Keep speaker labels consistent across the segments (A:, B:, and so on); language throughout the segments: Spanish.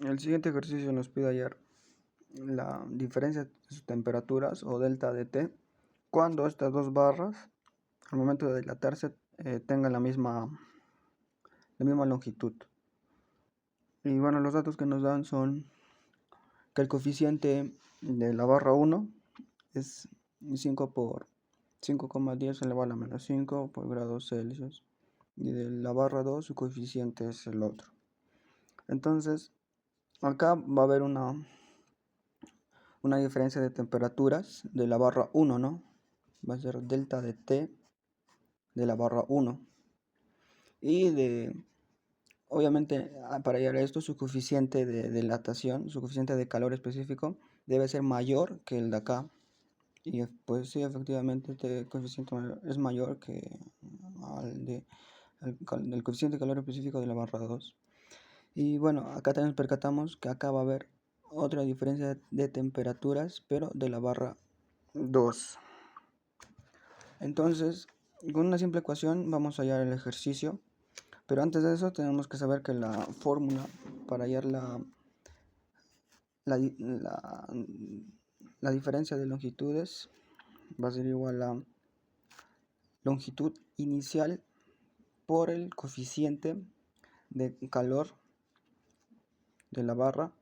A: El siguiente ejercicio nos pide hallar la diferencia de sus temperaturas o delta de T cuando estas dos barras al momento de dilatarse tengan la misma longitud. Y bueno, los datos que nos dan son que el coeficiente de la barra 1 es 5 por 5,10 elevado a la menos 5 por grados Celsius, y de la barra 2 su coeficiente es el otro. Entonces acá va a haber una diferencia de temperaturas de la barra 1, ¿no? Va a ser delta de T de la barra 1. Y obviamente, para llegar a esto, su coeficiente de dilatación, su coeficiente de calor específico, debe ser mayor que el de acá. Y pues sí, efectivamente, este coeficiente es mayor que el coeficiente de calor específico de la barra 2. Y bueno, acá también nos percatamos que acá va a haber otra diferencia de temperaturas, pero de la barra 2. Entonces, con una simple ecuación vamos a hallar el ejercicio, pero antes de eso tenemos que saber que la fórmula para hallar la diferencia de longitudes va a ser igual a longitud inicial por el coeficiente de calor de la barra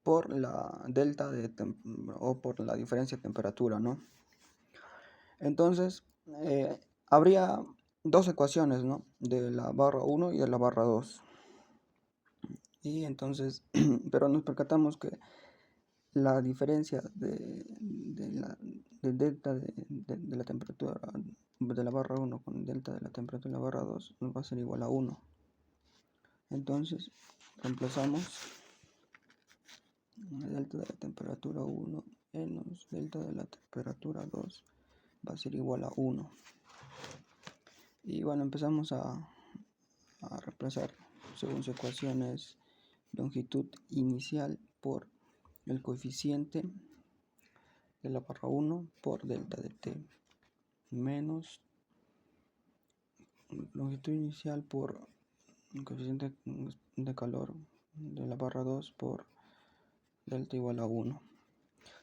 A: por la delta o por la diferencia de temperatura, ¿no? Entonces, habría dos ecuaciones, ¿no? De la barra 1 y de la barra 2. Y entonces, pero nos percatamos que la diferencia de delta de la temperatura de la barra 1 con delta de la temperatura de la barra 2 nos va a ser igual a 1. Entonces, reemplazamos delta de la temperatura 1 menos delta de la temperatura 2 va a ser igual a 1. Y bueno, empezamos a reemplazar según su ecuación es longitud inicial por el coeficiente de la barra 1 por delta de T menos longitud inicial por el coeficiente de calor de la barra 2 por delta igual a 1.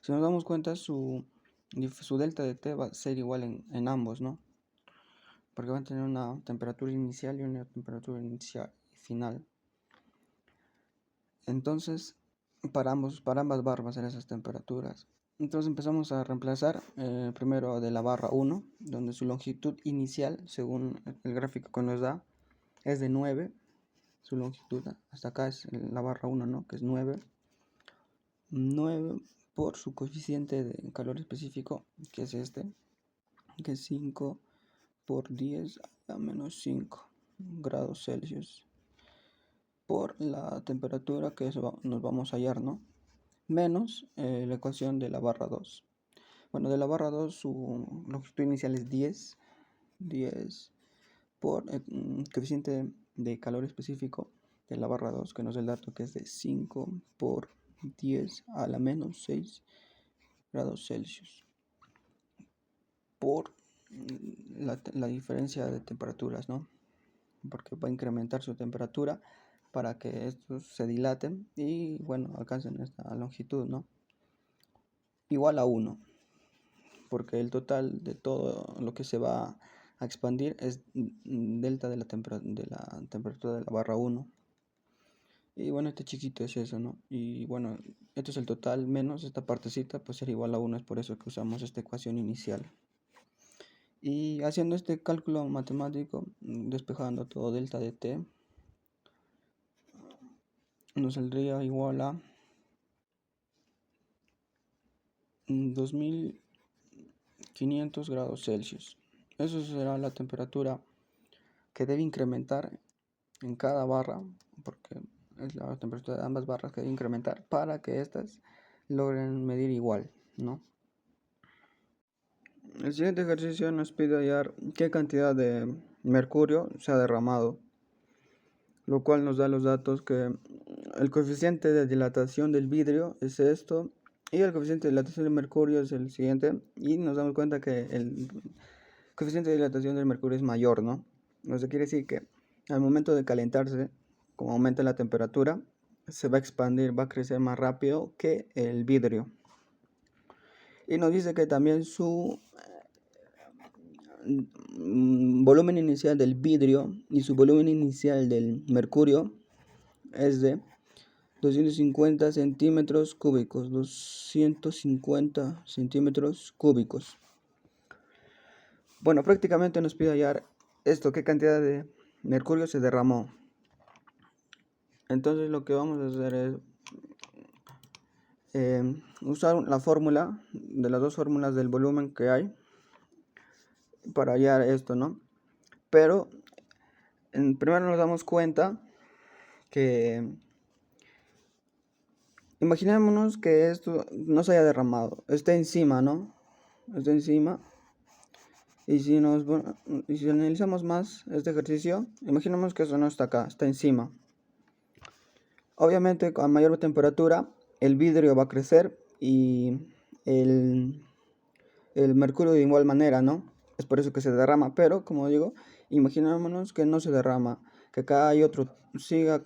A: Si nos damos cuenta, su delta de T va a ser igual en ambos, ¿no? Porque van a tener una temperatura inicial y una temperatura inicial y final. Entonces, para ambas barras van a ser esas temperaturas. Entonces empezamos a reemplazar primero de la barra 1, donde su longitud inicial, según el gráfico que nos da, es de 9. Su longitud hasta acá es la barra 1, ¿no? Que es 9. 9 por su coeficiente de calor específico, que es este, que es 5 por 10 a menos 5 grados Celsius, por la temperatura que nos vamos a hallar, ¿no? Menos la ecuación de la barra 2. Bueno, de la barra 2 su longitud inicial es 10 por el coeficiente de calor específico de la barra 2, que nos da el dato que es de 5 por 10 a la menos 6 grados Celsius, por la diferencia de temperaturas, ¿no? Porque va a incrementar su temperatura para que estos se dilaten y, bueno, alcancen esta longitud, ¿no? Igual a 1, porque el total de todo lo que se va a expandir es delta de la temperatura de la barra 1. Y bueno, este chiquito es eso, ¿no? Y bueno, esto es el total menos esta partecita, pues será igual a 1, es por eso que usamos esta ecuación inicial. Y haciendo este cálculo matemático, despejando todo delta de T, nos saldría igual a 2500 grados Celsius. Eso será la temperatura que debe incrementar en cada barra, porque es la temperatura de ambas barras que debe incrementar para que éstas logren medir igual, ¿no? El siguiente ejercicio nos pide hallar qué cantidad de mercurio se ha derramado, lo cual nos da los datos que el coeficiente de dilatación del vidrio es esto y el coeficiente de dilatación del mercurio es el siguiente, y nos damos cuenta que el coeficiente de dilatación del mercurio es mayor, ¿no? Eso quiere decir que al momento de calentarse, como aumenta la temperatura, se va a expandir, va a crecer más rápido que el vidrio. Y nos dice que también su volumen inicial del vidrio y su volumen inicial del mercurio es de 250 centímetros cúbicos. 250 centímetros cúbicos. Bueno, prácticamente nos pide hallar esto, qué cantidad de mercurio se derramó. Entonces lo que vamos a hacer es usar la fórmula de las dos fórmulas del volumen que hay para hallar esto, ¿no? Pero primero nos damos cuenta que imaginémonos que esto no se haya derramado, está encima, ¿no? Está encima. Y si analizamos más este ejercicio, imaginemos que eso no está acá, está encima. Obviamente, a mayor temperatura, el vidrio va a crecer y el mercurio de igual manera, ¿no? Es por eso que se derrama, pero como digo, imaginémonos que no se derrama, que acá hay otro, sigue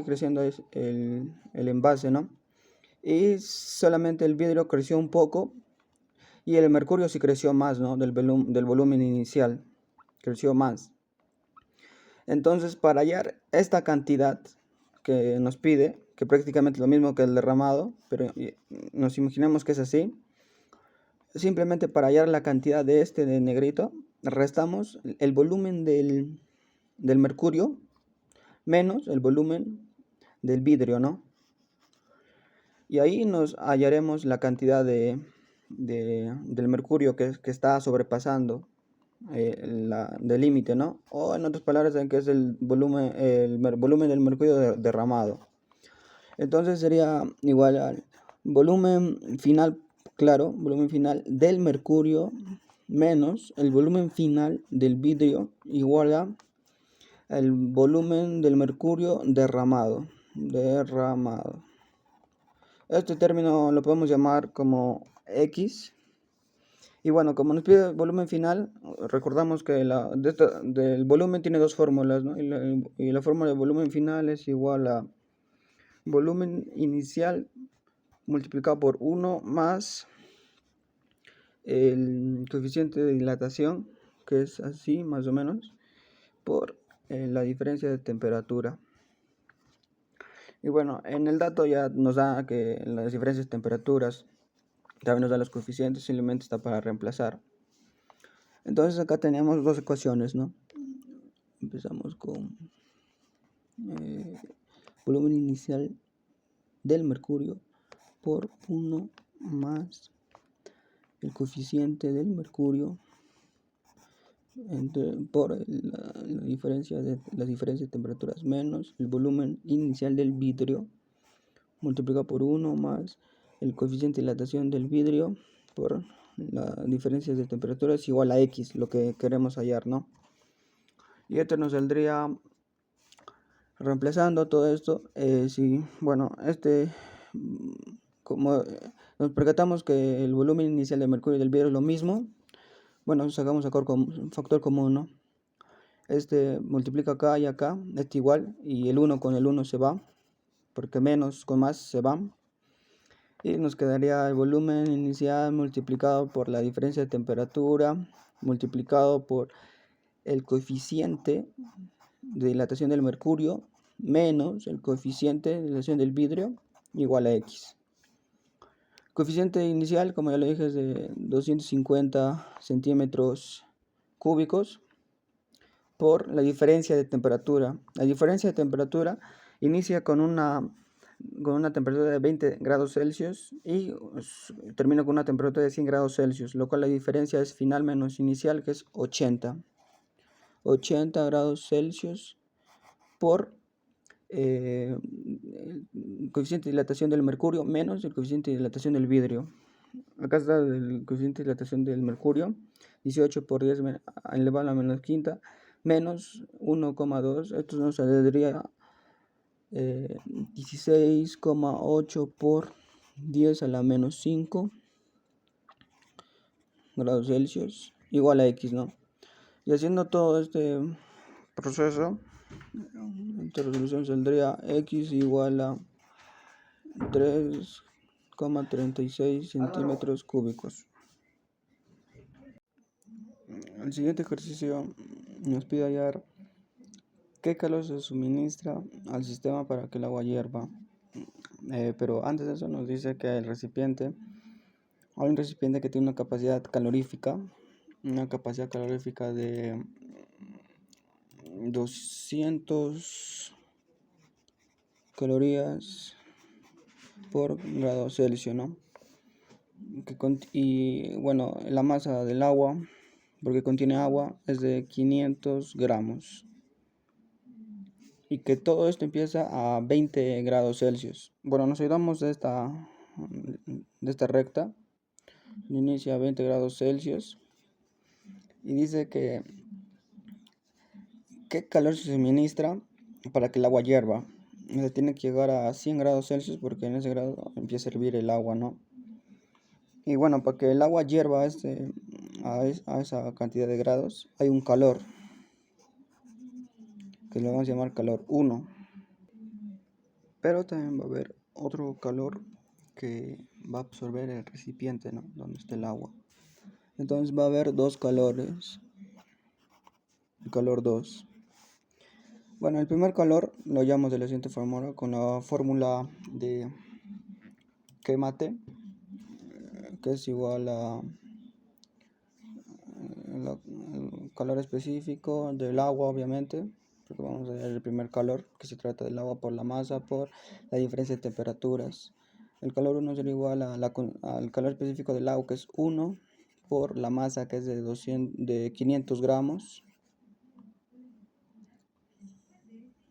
A: creciendo el envase, ¿no? Y solamente el vidrio creció un poco y el mercurio sí creció más, ¿no? Del volumen inicial, creció más. Entonces, para hallar esta cantidad que nos pide, que prácticamente es lo mismo que el derramado, pero nos imaginemos que es así, simplemente para hallar la cantidad de negrito, restamos el volumen del mercurio menos el volumen del vidrio, ¿no? Y ahí nos hallaremos la cantidad del mercurio que está sobrepasando del límite, ¿no? O en otras palabras, que es el volumen del mercurio derramado. Entonces sería igual al volumen final, claro, volumen final del mercurio menos el volumen final del vidrio igual a el volumen del mercurio derramado. Este término lo podemos llamar como X. Y bueno, como nos pide el volumen final, recordamos que del volumen tiene dos fórmulas, ¿no? Y la fórmula de volumen final es igual a volumen inicial multiplicado por 1 más el coeficiente de dilatación, que es así más o menos, por la diferencia de temperatura. Y bueno, en el dato ya nos da que las diferencias de temperaturas, también nos da los coeficientes, simplemente está para reemplazar. Entonces acá tenemos dos ecuaciones, ¿no? Empezamos con volumen inicial del mercurio por 1 más el coeficiente del mercurio por la diferencia de temperaturas menos el volumen inicial del vidrio multiplicado por 1 más el coeficiente de dilatación del vidrio por la diferencia de temperaturas igual a X, lo que queremos hallar, ¿no? Y esto nos saldría, reemplazando todo esto, bueno, como nos percatamos que el volumen inicial de mercurio del vidrio es lo mismo, bueno, sacamos un factor común, ¿no? Multiplica acá y acá, igual, y el 1 con el 1 se va, porque menos con más se van. Y nos quedaría el volumen inicial multiplicado por la diferencia de temperatura, multiplicado por el coeficiente de dilatación del mercurio, menos el coeficiente de dilatación del vidrio, igual a X. Coeficiente inicial, como ya lo dije, es de 250 centímetros cúbicos por la diferencia de temperatura. La diferencia de temperatura inicia con una temperatura de 20 grados Celsius y termina con una temperatura de 100 grados Celsius, lo cual la diferencia es final menos inicial, que es 80 grados Celsius por el coeficiente de dilatación del mercurio menos el coeficiente de dilatación del vidrio. Acá está el coeficiente de dilatación del mercurio, 18 por 10 elevado a la menos quinta, menos 1,2. Esto nos saldría 16,8 por 10 a la menos 5 grados Celsius, igual a X, ¿no? Y haciendo todo este proceso, esta resolución saldría X igual a 3,36 centímetros cúbicos. El siguiente ejercicio nos pide hallar qué calor se suministra al sistema para que el agua hierva. Pero antes de eso nos dice que hay un recipiente que tiene una capacidad calorífica de 200 calorías por grado Celsius, ¿no? Y bueno, la masa del agua, porque contiene agua, es de 500 gramos. Y que todo esto empieza a 20 grados Celsius. Bueno, nos ayudamos de esta recta. Inicia a 20 grados Celsius. Y dice que qué calor se suministra para que el agua hierva. Se tiene que llegar a 100 grados Celsius porque en ese grado empieza a hervir el agua, ¿no? Y bueno, para que el agua hierva a esa cantidad de grados, hay un calor, que le vamos a llamar calor 1. Pero también va a haber otro calor que va a absorber el recipiente, ¿no? Donde está el agua. Entonces va a haber dos calores. El calor 2. Bueno, el primer calor lo llamamos de la siguiente forma, con la fórmula de T, que es igual a el calor específico del agua, obviamente, porque vamos a ver el primer calor, que se trata del agua por la masa, por la diferencia de temperaturas. El calor 1 sería igual al calor específico del agua, que es 1 por la masa, que es de 500 gramos.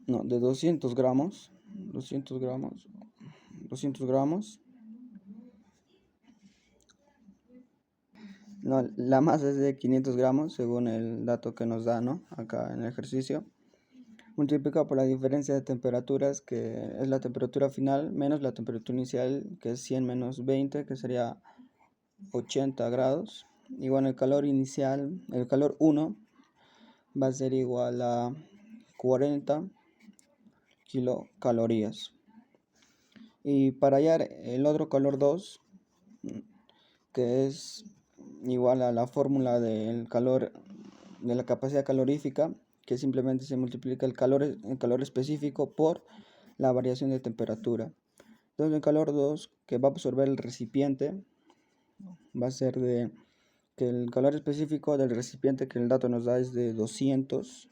A: No, de 200 gramos. 200 gramos. No, la masa es de 500 gramos, según el dato que nos da, ¿no? Acá en el ejercicio. Multiplica por la diferencia de temperaturas, que es la temperatura final, menos la temperatura inicial, que es 100 menos 20, que sería 80 grados. Y bueno, el calor inicial, el calor 1, va a ser igual a 40 kilocalorías. Y para hallar el otro calor 2, que es igual a la fórmula del calor, de la capacidad calorífica, que simplemente se multiplica el calor específico por la variación de temperatura. Entonces el calor 2 que va a absorber el recipiente va a ser que el calor específico del recipiente, que el dato nos da, es de 200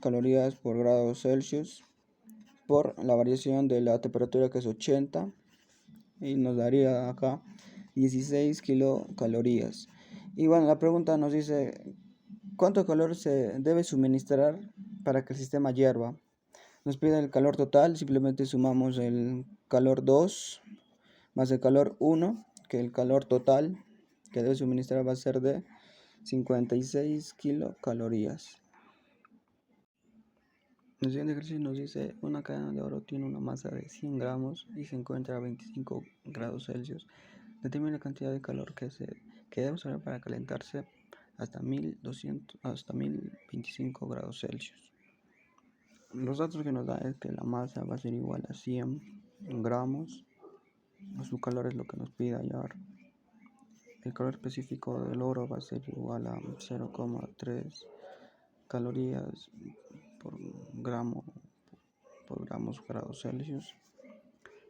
A: calorías por grado Celsius por la variación de la temperatura, que es 80, y nos daría acá 16 kilocalorías. Y bueno, la pregunta nos dice ¿cuánto calor se debe suministrar para que el sistema hierva? Nos pide el calor total, simplemente sumamos el calor 2 más el calor 1, que el calor total que debe suministrar va a ser de 56 kilocalorías. El siguiente ejercicio nos dice una cadena de oro tiene una masa de 100 gramos y se encuentra a 25 grados Celsius. Determina la cantidad de calor que debe usar para calentarse hasta 1025 grados Celsius. Los datos que nos da es que la masa va a ser igual a 100 gramos. Su calor es lo que nos pide hallar. El calor específico del oro va a ser igual a 0,3 calorías por gramos grados Celsius.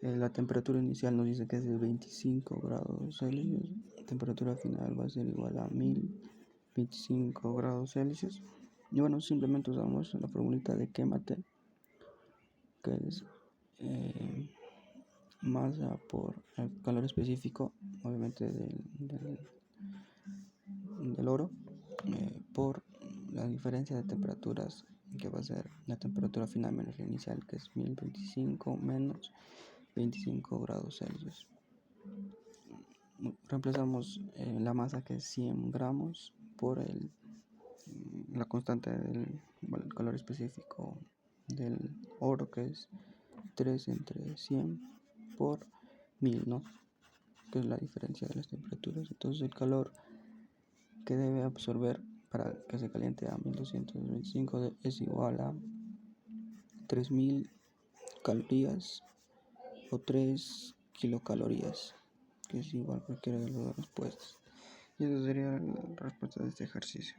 A: La temperatura inicial nos dice que es de 25 grados Celsius. La temperatura final va a ser igual a 1025 grados Celsius. Y bueno, simplemente usamos la formulita de T, que es masa por el calor específico, obviamente del oro, por la diferencia de temperaturas, que va a ser la temperatura final menos la inicial, que es 1025 menos 25 grados Celsius. Reemplazamos la masa, que es 100 gramos, por la constante del calor específico del oro, que es 3 entre 100 por 1000, ¿no? Que es la diferencia de las temperaturas. Entonces el calor que debe absorber para que se caliente a 1225 es igual a 3000 calorías o 3 kilocalorías, que es igual cualquiera de las dos respuestas. Y esa sería la respuesta de este ejercicio.